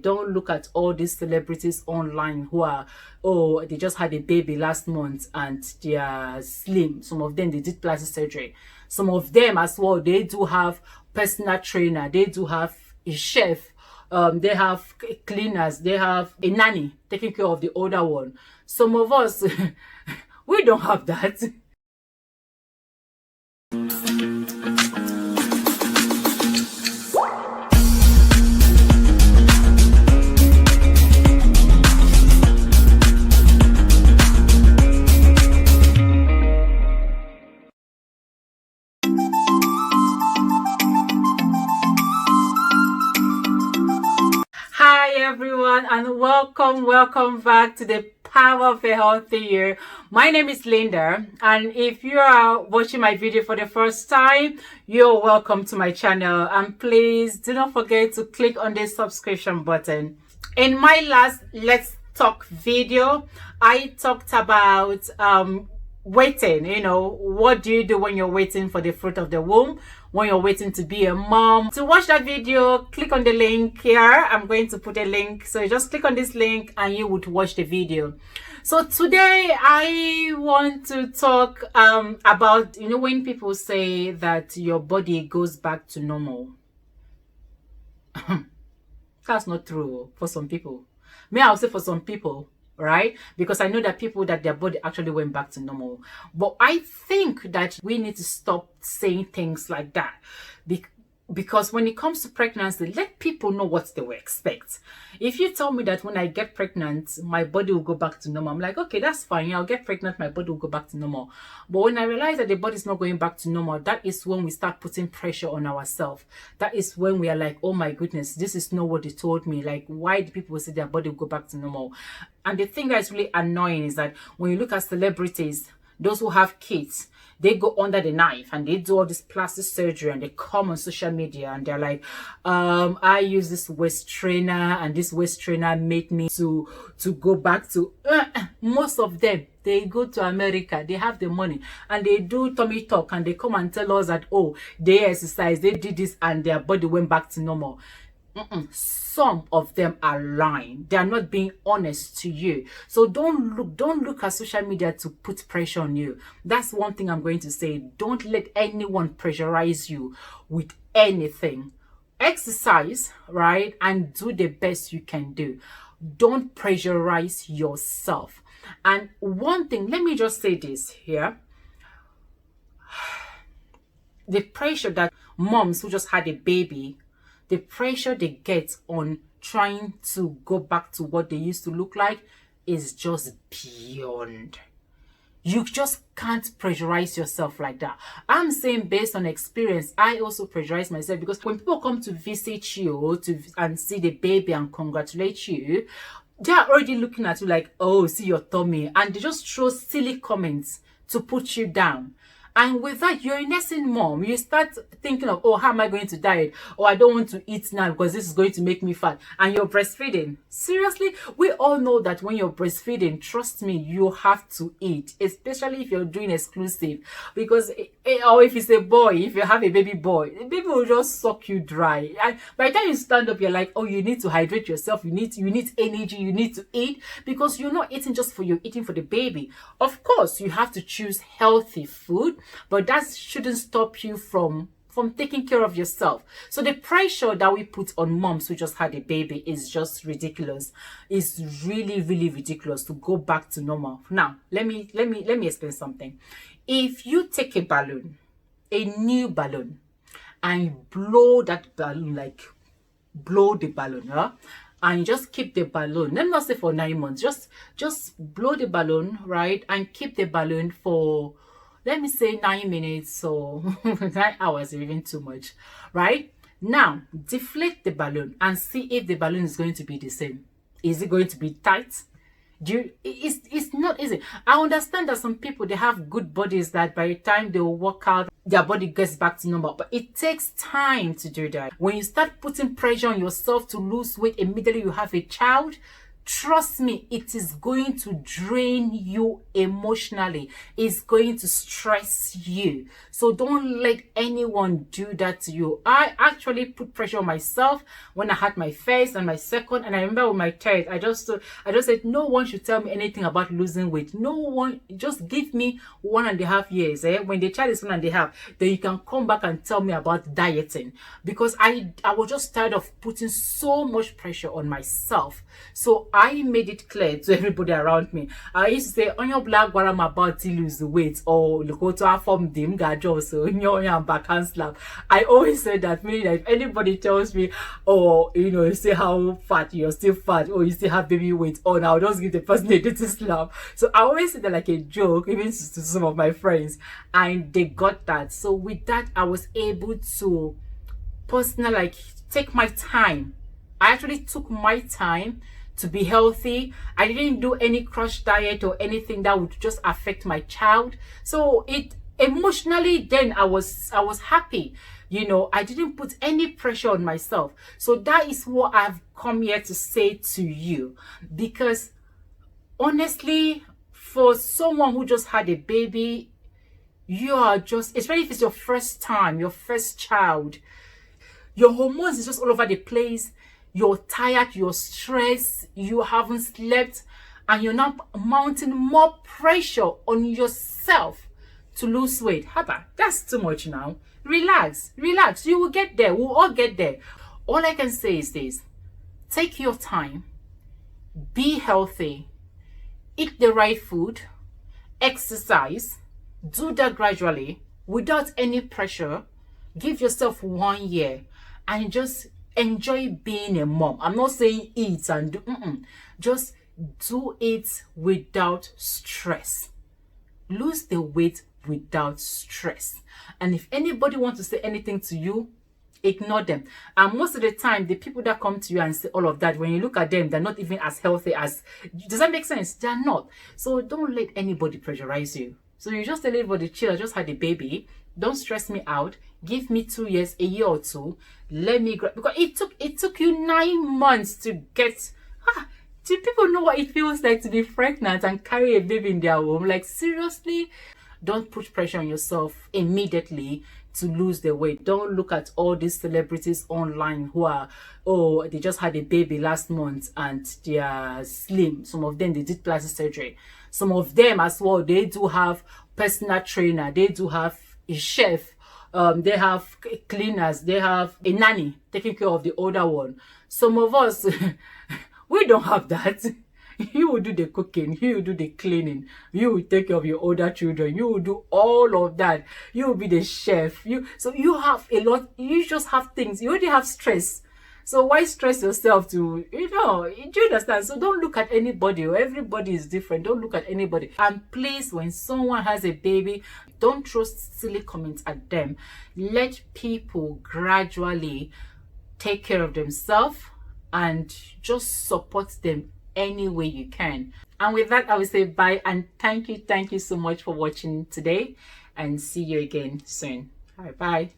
Don't look at all these celebrities online who are, oh, they just had a baby last month and they are slim. Some of them, they did plastic surgery. Some of them as well, they do have personal trainer. They do have a chef. They have cleaners. They have a nanny taking care of the older one. Some of us, we don't have that. Hi everyone, and welcome back to the Power of a Healthy Year. My name is Linda, and if you are watching my video for the first time, you're welcome to my channel, and please do not forget to click on the subscription button. In my last Let's Talk video, I talked about waiting. What do you do when you're waiting for the fruit of the womb, when you're waiting to be a mom? To watch that video, click on the link here. I'm going to put a link, so you just click on this link and you would watch the video. So today I want to talk about, when people say that your body goes back to normal. That's not true for some people. I'll say for some people, right? Because I know that people that their body actually went back to normal. But I think that we need to stop saying things like that. Because when it comes to pregnancy, let people know what they will expect. If you tell me that when I get pregnant, my body will go back to normal, I'm like, okay, that's fine. I'll get pregnant, my body will go back to normal. But when I realize that the body is not going back to normal, that is when we start putting pressure on ourselves. That is when we are like, oh my goodness, this is not what they told me. Like, why do people say their body will go back to normal? And the thing that's really annoying is that when you look at celebrities, those who have kids, they go under the knife and they do all this plastic surgery, and they come on social media and they're like, I use this waist trainer, and this waist trainer made me to go back to most of them. They go to America, they have the money, and they do tummy talk, and they come and tell us that, oh, they exercise, they did this, and their body went back to normal. Some of them are lying. They are not being honest to you. So don't look at social media to put pressure on you. That's one thing I'm going to say. Don't let anyone pressurize you with anything. Exercise, right? And do the best you can do. Don't pressurize yourself. And one thing, let me just say this here. The pressure that moms who just had a baby, the pressure they get on trying to go back to what they used to look like is just beyond. You just can't pressurize yourself like that. I'm saying based on experience, I also pressurize myself, because when people come to visit you and see the baby and congratulate you, they are already looking at you like, oh, see your tummy, and they just throw silly comments to put you down. And with that, you're a nursing mom. You start thinking of, oh, how am I going to diet? Oh, I don't want to eat now because this is going to make me fat. And you're breastfeeding. Seriously, we all know that when you're breastfeeding, trust me, you have to eat, especially if you're doing exclusive. Because, or if it's a boy, if you have a baby boy, the baby will just suck you dry. And by the time you stand up, you're like, oh, you need to hydrate yourself. You need energy. You need to eat, because you're not eating just for you, eating for the baby. Of course, you have to choose healthy food, but that shouldn't stop you from taking care of yourself. So the pressure that we put on moms who just had a baby is just ridiculous. It's really, really ridiculous to go back to normal. Now, let me explain something. If you take a balloon, a new balloon, and blow that balloon, like blow the balloon, huh? And just keep the balloon, let me not say for 9 months, just blow the balloon, right? And keep the balloon for, let me say 9 minutes, so 9 hours is even too much, right? Now, deflate the balloon and see if the balloon is going to be the same. Is it going to be tight? It's not easy. I understand that some people, they have good bodies that by the time they work out, their body gets back to normal, but it takes time to do that. When you start putting pressure on yourself to lose weight immediately you have a child, trust me, it is going to drain you emotionally. It's going to stress you. So don't let anyone do that to you. I actually put pressure on myself when I had my first and my second, and I remember with my third, I just said no one should tell me anything about losing weight. No one, just give me 1.5 years. When the child is 1.5, then you can come back and tell me about dieting, because I was just tired of putting so much pressure on myself. So I made it clear to everybody around me. I used to say, on your black, what I'm about to lose the weight, or look out to form dim gajo, so in your back and slap. I always say that, meaning that if anybody tells me, oh, you say how fat, you're still fat, or you still have baby weight on, I'll just give the person a little slap. So I always say that like a joke, even to some of my friends, and they got that. So with that, I was able to personally take my time. I actually took my time to be healthy. I didn't do any crash diet or anything that would just affect my child. So it emotionally, then I was happy. I didn't put any pressure on myself. So that is what I've come here to say to you, because honestly, for someone who just had a baby, you are just, especially if it's your first time, your first child, your hormones is just all over the place. You're tired, you're stressed, you haven't slept, and you're now mounting more pressure on yourself to lose weight. Haba, that's too much now. Relax. You will get there. We'll all get there. All I can say is this: take your time, be healthy, eat the right food, exercise, do that gradually without any pressure. Give yourself 1 year and just enjoy being a mom. I'm not saying eat and do, just do it without stress. Lose the weight without stress. And if anybody wants to say anything to you, ignore them. And most of the time, the people that come to you and say all of that, when you look at them, they're not even as healthy as, does that make sense? They're not. So don't let anybody pressurize you. So you just tell everybody, chill, I just had a baby. Don't stress me out. Give me 2 years, a year or two. Let me because it took you 9 months to get. Do people know what it feels like to be pregnant and carry a baby in their womb? Like, seriously? Don't put pressure on yourself immediately to lose the weight. Don't look at all these celebrities online who are, oh, they just had a baby last month and they are slim. Some of them, they did plastic surgery. Some of them as well, they do have personal trainer. They do have a chef. They have cleaners. They have a nanny taking care of the older one. Some of us, we don't have that. You will do the cooking, you will do the cleaning, you will take care of your older children, you will do all of that, you will be the chef. So you have a lot, you just have things, you already have stress. So why stress yourself to, do you understand? So don't look at anybody. Everybody is different. Don't look at anybody. And please, when someone has a baby, don't throw silly comments at them. Let people gradually take care of themselves and just support them any way you can. And with that, I will say bye and thank you so much for watching today, and see you again soon. Bye.